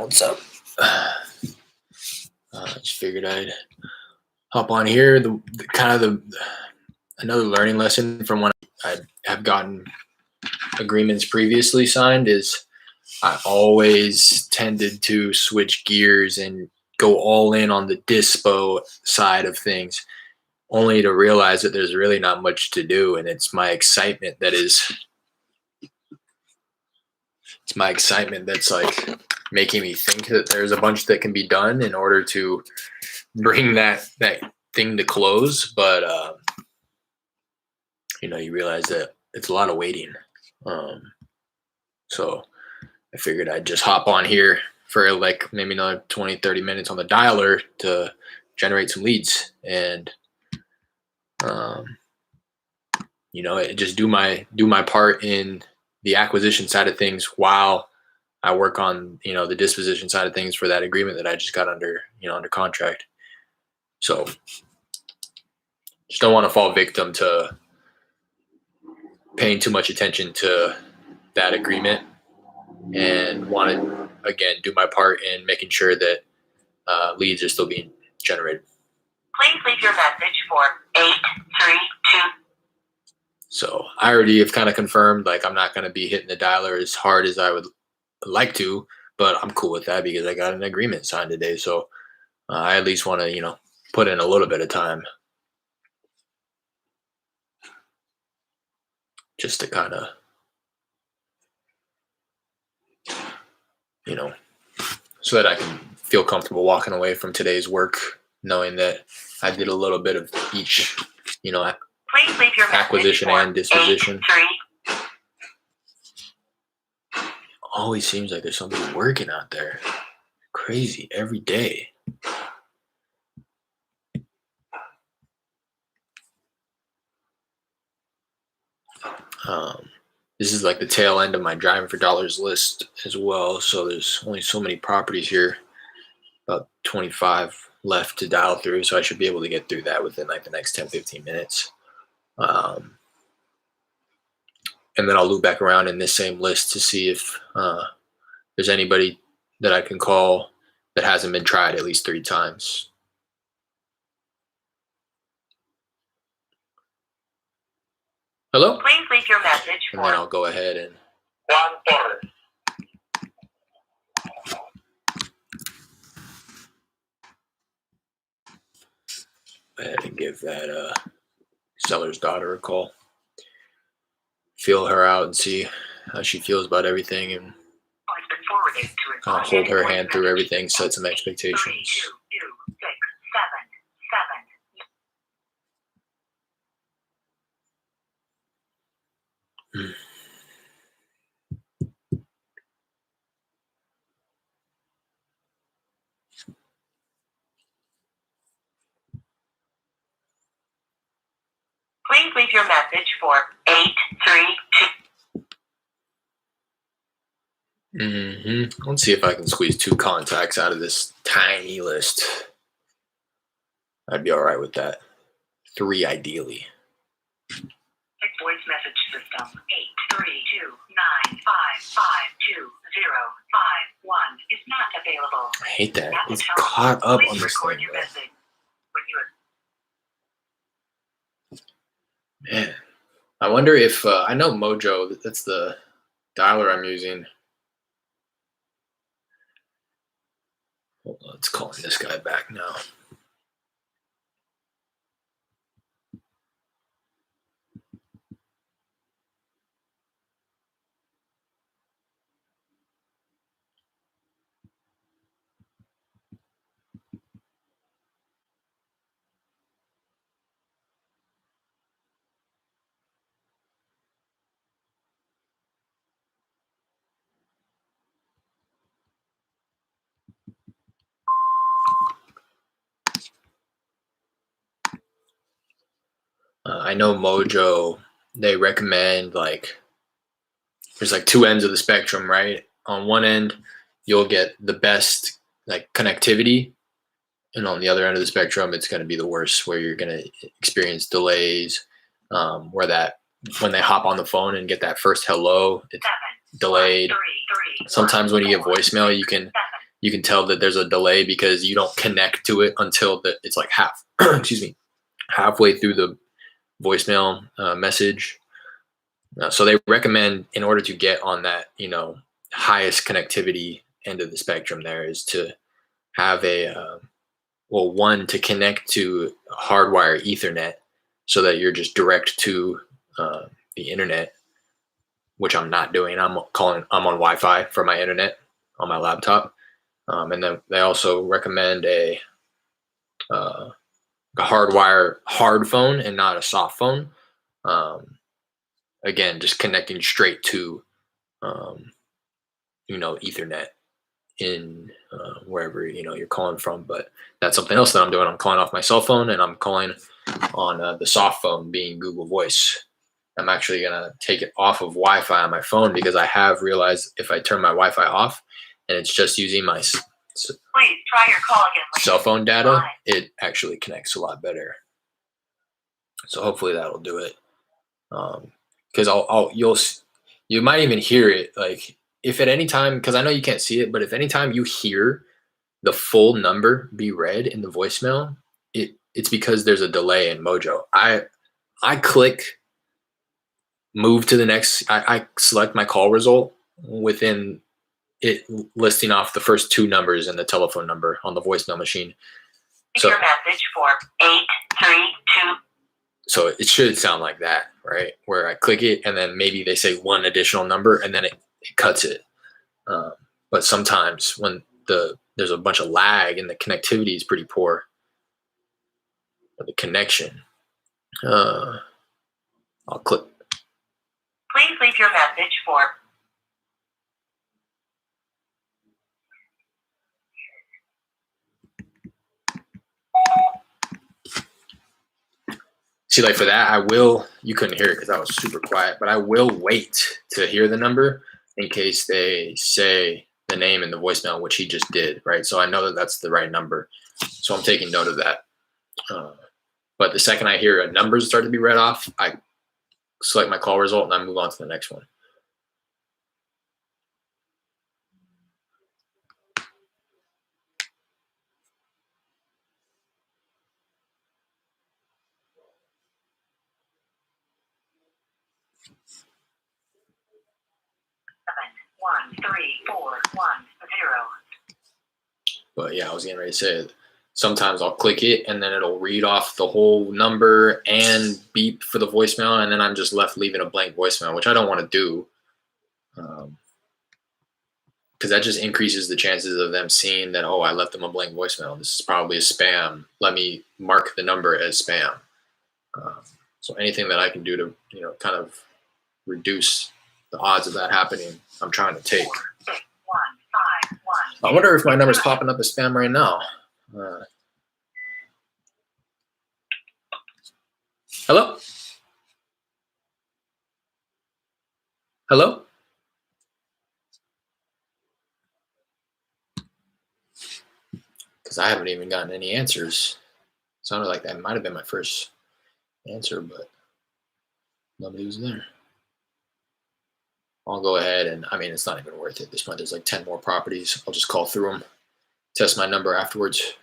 What's up? Just figured I'd hop on here. Another learning lesson from when I have gotten agreements previously signed is I always tended to switch gears and go all in on the dispo side of things, only to realize that there's really not much to do, and it's my excitement that's like making me think that there's a bunch that can be done in order to bring that thing to close. But you realize that it's a lot of waiting. So I figured I'd just hop on here for like maybe another 20-30 minutes on the dialer to generate some leads and just do my part in the acquisition side of things while I work on, the disposition side of things for that agreement that I just got under contract. So just don't want to fall victim to paying too much attention to that agreement, and want to, again, do my part in making sure that leads are still being generated. Please leave your message for 832. So I already have kind of confirmed, like, I'm not going to be hitting the dialer as hard as I would like to, but I'm cool with that because I got an agreement signed today. So I at least want to, put in a little bit of time just to kind of, so that I can feel comfortable walking away from today's work, knowing that I did a little bit of each, Please leave your acquisition and disposition. 83. Always seems like there's somebody working out there. Crazy every day. This is like the tail end of my driving for dollars list as well. So there's only so many properties here, about 25 left to dial through. So I should be able to get through that within like the next 10-15 minutes. And then I'll loop back around in this same list to see if there's anybody that I can call that hasn't been tried at least 3 times. Hello? Please leave your message for. And then I'll go ahead and. Go ahead and give that seller's daughter a call. Feel her out and see how she feels about everything, and hold her hand through everything, set some expectations. Please leave your message for 832. Let's see if I can squeeze 2 contacts out of this tiny list. I'd be all right with that. 3 ideally. Voice message system 83295552051 is not available. I hate that. It's caught up on this thing. Man, I wonder if I know Mojo. That's the dialer I'm using. Hold on, let's call this guy back now. I know Mojo, they recommend there's 2 ends of the spectrum, right? On one end, you'll get the best connectivity, and on the other end of the spectrum, it's going to be the worst, where you're going to experience delays, when they hop on the phone and get that first hello, it's delayed. Sometimes when you get voicemail, you can you can tell that there's a delay because you don't connect to it until it's like excuse me, halfway through the voicemail message. So they recommend, in order to get on that, highest connectivity end of the spectrum, there is to have one, to connect to hardwire Ethernet, so that you're just direct to the internet, which I'm not doing. I'm on Wi-Fi for my internet on my laptop. And then they also recommend a hardwire hard phone and not a soft phone. Again, just connecting straight to Ethernet in wherever you're calling from. But that's something else that I'm doing. I'm calling off my cell phone, and I'm calling on the soft phone, being Google Voice. I'm actually gonna take it off of Wi-Fi on my phone, because I have realized if I turn my Wi-Fi off and it's just using my please try your call again later. cell phone data, it actually connects a lot better. So hopefully that'll do it. Because you might even hear it, like, if at any time, because I know you can't see it, but if anytime you hear the full number be read in the voicemail, it's because there's a delay in Mojo. I click move to the next. I select my call result within it listing off the first two numbers and the telephone number on the voicemail machine. So your message for 832. So it should sound like that, right? Where I click it, and then maybe they say one additional number, and then it cuts it. But sometimes when there's a bunch of lag and the connectivity is pretty poor, or the connection, I'll click. Please leave your message for. See, like for that, you couldn't hear it because I was super quiet, but I will wait to hear the number in case they say the name in the voicemail, which he just did, right? So I know that that's the right number. So I'm taking note of that. But the second I hear a number start to be read off, I select my call result and I move on to the next one. One, 3, 4, 1, 0. But yeah, I was getting ready to say it. Sometimes I'll click it and then it'll read off the whole number and beep for the voicemail, and then I'm just left leaving a blank voicemail, which I don't want to do, because that just increases the chances of them seeing that, oh, I left them a blank voicemail. This is probably a spam. Let me mark the number as spam. So anything that I can do to kind of reduce the odds of that happening, I'm trying to take. 6, 1, 5, 1. I wonder if my number's popping up as spam right now. Hello? Hello? Because I haven't even gotten any answers. Sounded like that might have been my first answer, but nobody was there. I'll go ahead and, it's not even worth it at this point. There's like 10 more properties. I'll just call through them, test my number afterwards.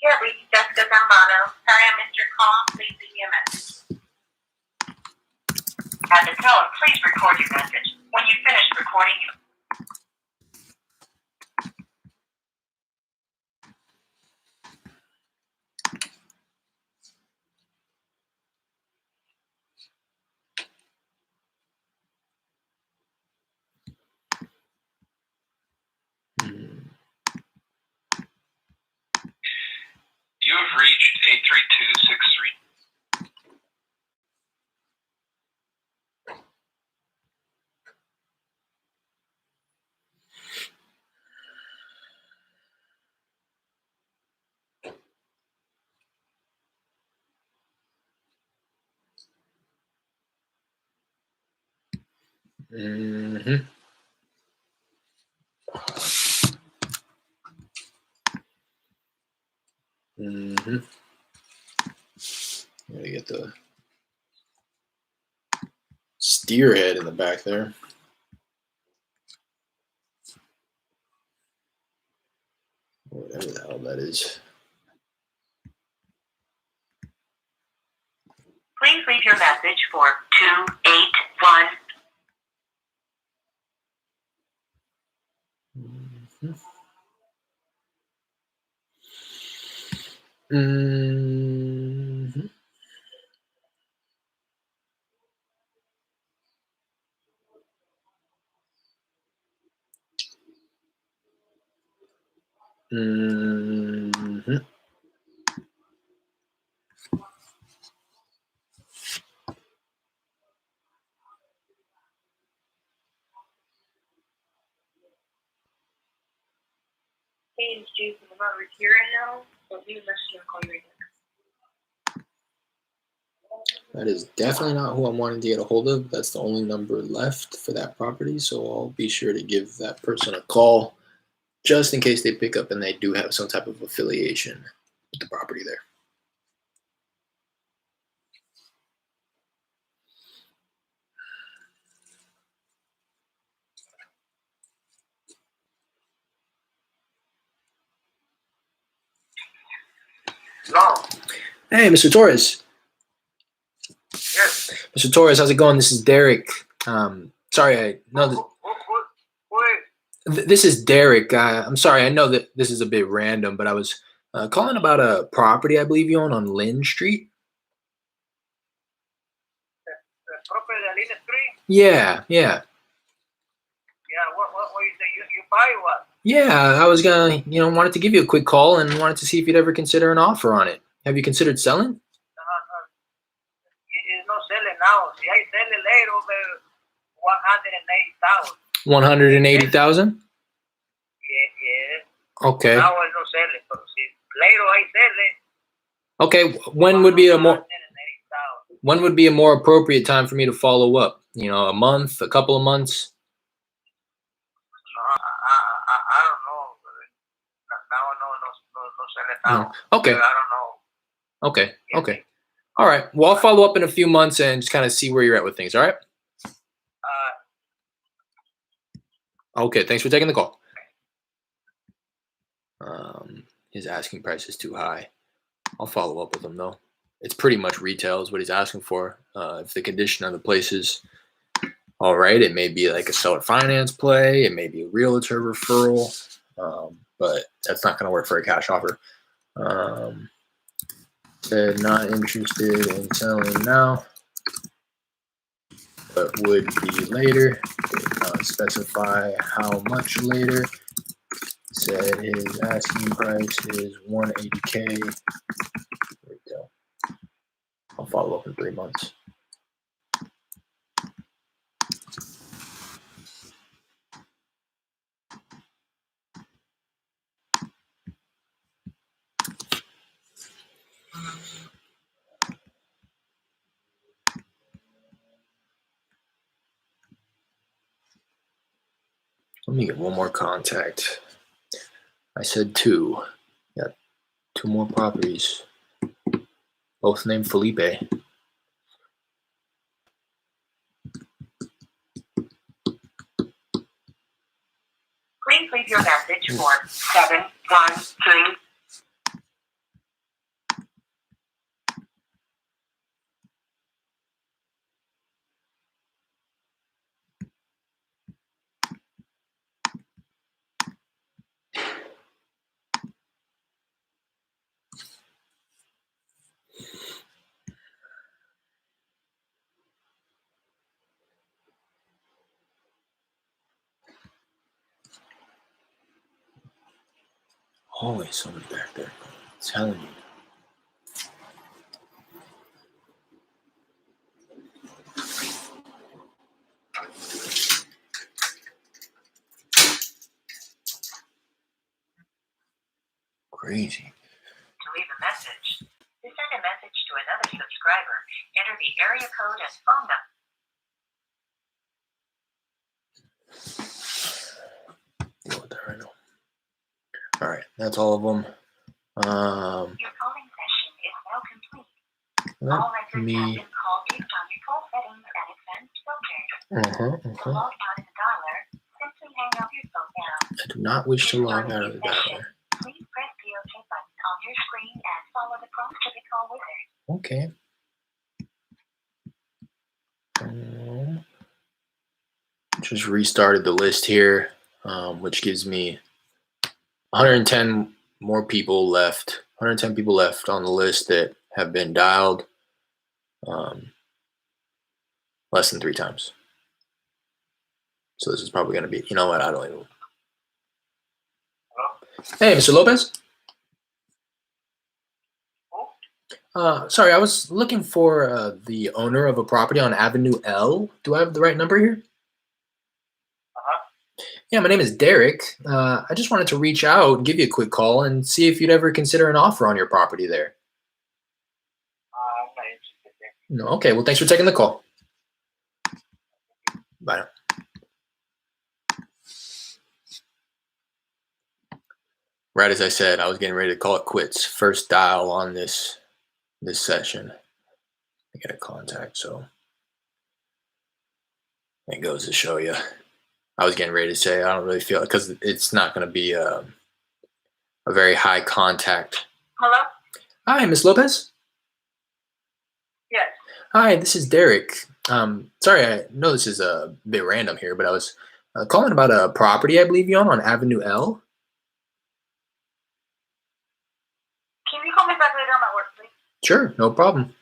You have reached Jessica Zambano. Sorry I missed your call. Please leave me a message. At the tone, please record your message. When you finish recording, reached 83263. Mm-hmm. Mm-hmm. Gotta get the steer head in the back there. Whatever the hell that is. Please leave your message for 281. Mm-hmm. Mm-hmm. Hey, it's Jason. I'm not here right now, so leave a message and I'll call you right back. That is definitely not who I'm wanting to get a hold of. That's the only number left for that property, so I'll be sure to give that person a call just in case they pick up and they do have some type of affiliation with the property there. Hello. Hey, Mr. Torres. Yes. Mr. Torres, how's it going? This is Derek. Sorry, I know that Who is? this is Derek. I'm sorry, I know that this is a bit random, but I was calling about a property I believe you own on Lynn Street. The property on Lynn Street? Yeah. Yeah, what you say? You buy what? Yeah, I was wanted to give you a quick call and wanted to see if you'd ever consider an offer on it. Have you considered selling? It's not selling now. See, I sell it later over 180,000. 180,000. Yeah. Okay. Now I don't sell it, but see, later I sell it. Okay. When would be a more 180,000. when would be a more appropriate time for me to follow up? A month, a couple of months. I don't know. Now no sell it now. Okay. I don't know. Okay. Okay. All right. Well, I'll follow up in a few months and just kind of see where you're at with things. All right. Okay. Thanks for taking the call. His asking price is too high. I'll follow up with him though. It's pretty much retail is what he's asking for. If the condition of the place is all right, it may be like a seller finance play. It may be a realtor referral, but that's not going to work for a cash offer. Said not interested in selling now, but would be later. Did not specify how much later. Said his asking price is 180K. There we go. I'll follow up in 3 months. Let me get one more contact. I said 2. Got 2 more properties. Both named Felipe. Please leave your message for 713. Always somebody back there. I'm telling you. crazy. To leave a message, to send a message to another subscriber, enter the area code and phone number. Deal with that right now. All right, that's all of them. Your calling session is now complete. All records have been called based on your call settings and advanced filters. To log out of the dialer, simply hang up your phone now. I do not wish to log out of the dialer. Please press the OK button on your screen and follow the prompts to the call wizard. Okay. Just restarted the list here, which gives me 110 more people left. 110 people left on the list that have been dialed less than 3 times. So this is probably going to be, you know what? I don't even. Hey, Mr. Lopez. Sorry, I was looking for the owner of a property on Avenue L. Do I have the right number here? Yeah, my name is Derek. I just wanted to reach out, give you a quick call, and see if you'd ever consider an offer on your property there. I'm not interested there. No, okay. Well, thanks for taking the call. Bye. Right as I said, I was getting ready to call it quits. First dial on this session. I get a contact, so it goes to show you. I was getting ready to say I don't really feel it because it's not going to be a very high contact. Hello? Hi, Miss Lopez. Yes. Hi, this is Derek. Sorry, I know this is a bit random here, but I was calling about a property I believe you own on Avenue L. Can you call me back later on my work, please? Sure, no problem.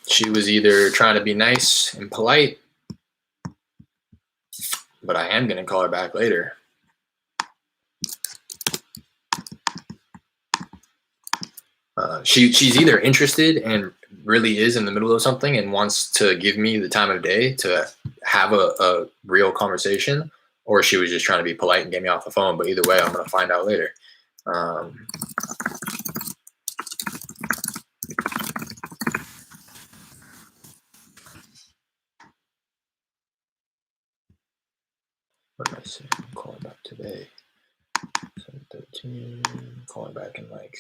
She was either trying to be nice and polite, but I am going to call her back later. She's either interested and really is in the middle of something and wants to give me the time of day to have a real conversation, or she was just trying to be polite and get me off the phone. But either way, I'm going to find out later. What did I say? I'm calling back today. 7:13. Calling back in like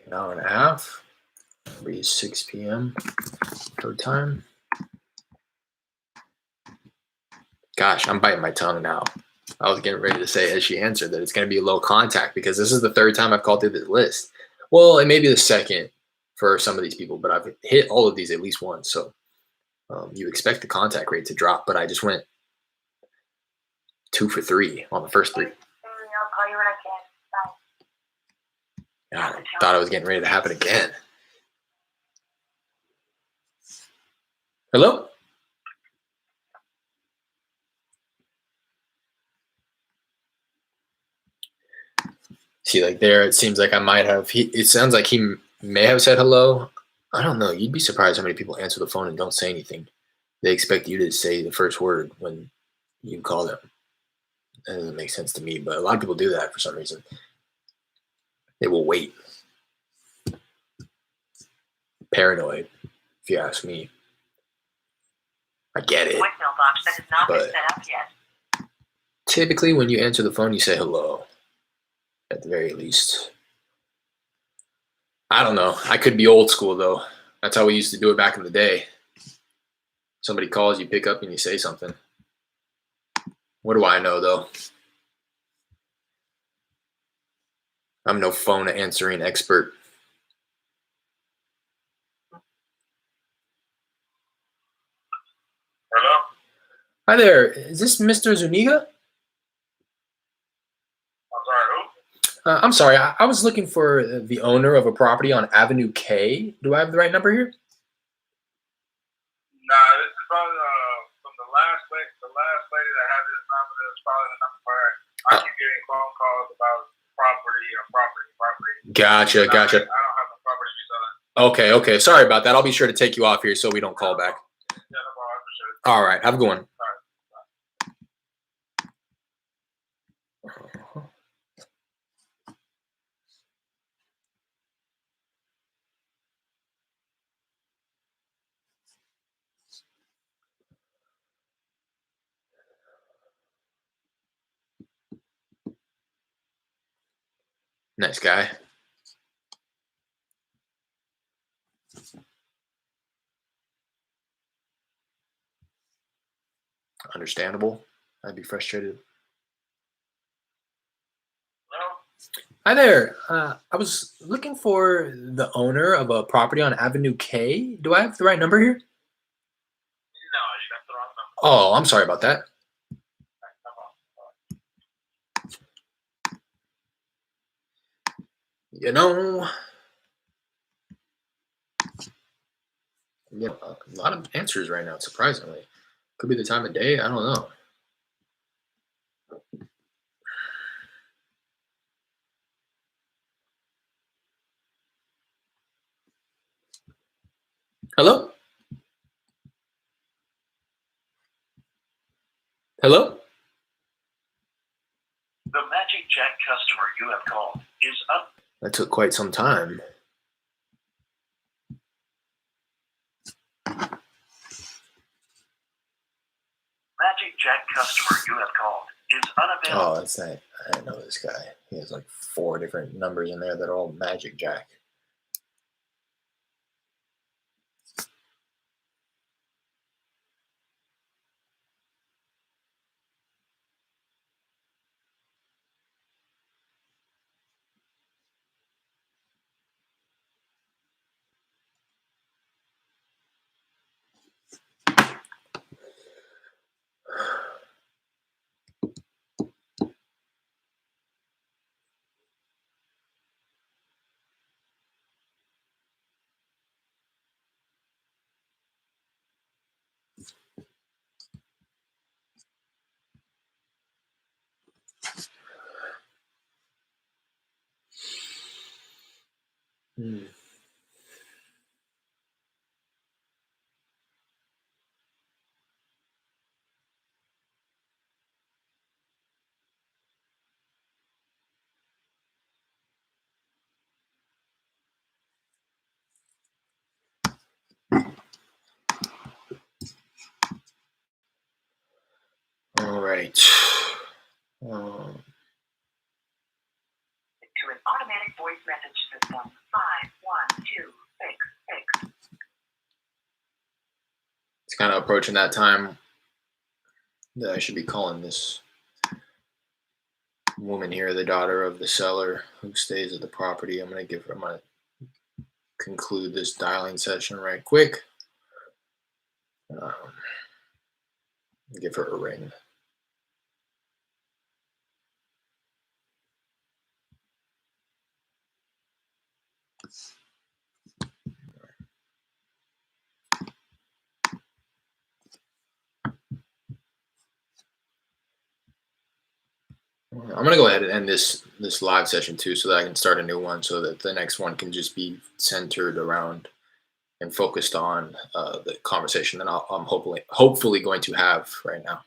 an hour and a half. It'll be 6 p.m. her time. Gosh, I'm biting my tongue now. I was getting ready to say as she answered that it's going to be low contact because this is the 3rd time I've called through this list. Well, it may be the 2nd for some of these people, but I've hit all of these at least once. So you expect the contact rate to drop, but I just went 2 for 3 on the first 3. I'll call you when I can. Bye. God, I thought I was getting ready to happen again. Hello? See, like there, it seems like I might have. It sounds like he may have said hello. I don't know. You'd be surprised how many people answer the phone and don't say anything. They expect you to say the first word when you call them. That doesn't make sense to me, but a lot of people do that for some reason. They will wait. Paranoid, if you ask me. I get it. Voicemail box that has not been But set up yet. typically when you answer the phone, you say hello. At the very least. I don't know. I could be old school, though. That's how we used to do it back in the day. Somebody calls, you pick up, and you say something. What do I know, though? I'm no phone answering expert. Hello? Hi there. Is this Mr. Zuniga? I'm sorry, who? I'm sorry. I was looking for the owner of a property on Avenue K. Do I have the right number here? Nah, this is probably from the last lady that had this number. That's probably the number for her. I keep getting phone calls about property. Gotcha. I don't have no property to be selling. Okay. Sorry about that. I'll be sure to take you off here so we don't call back. Yeah, no problem. I appreciate it. All right. Have a good one. Nice guy. Understandable. I'd be frustrated. Hello? Hi there. I was looking for the owner of a property on Avenue K. Do I have the right number here? No, you got the wrong number. Oh, I'm sorry about that. No problem. You know, a lot of answers right now, surprisingly. Could be the time of day. I don't know. Hello? Hello? The Magic Jack customer you have called is up. That took quite some time. Magic Jack customer you have called is unavailable. Oh, that's that. I know this guy. He has like 4 different numbers in there that are all Magic Jack. Hmm. All right. To an automatic voice message system 51266. It's kind of approaching that time that I should be calling this woman here, the daughter of the seller who stays at the property. I'm gonna conclude this dialing session right quick. Give her a ring. I'm gonna go ahead and end this live session too, so that I can start a new one, so that the next one can just be centered around and focused on the conversation that I'm hopefully going to have right now.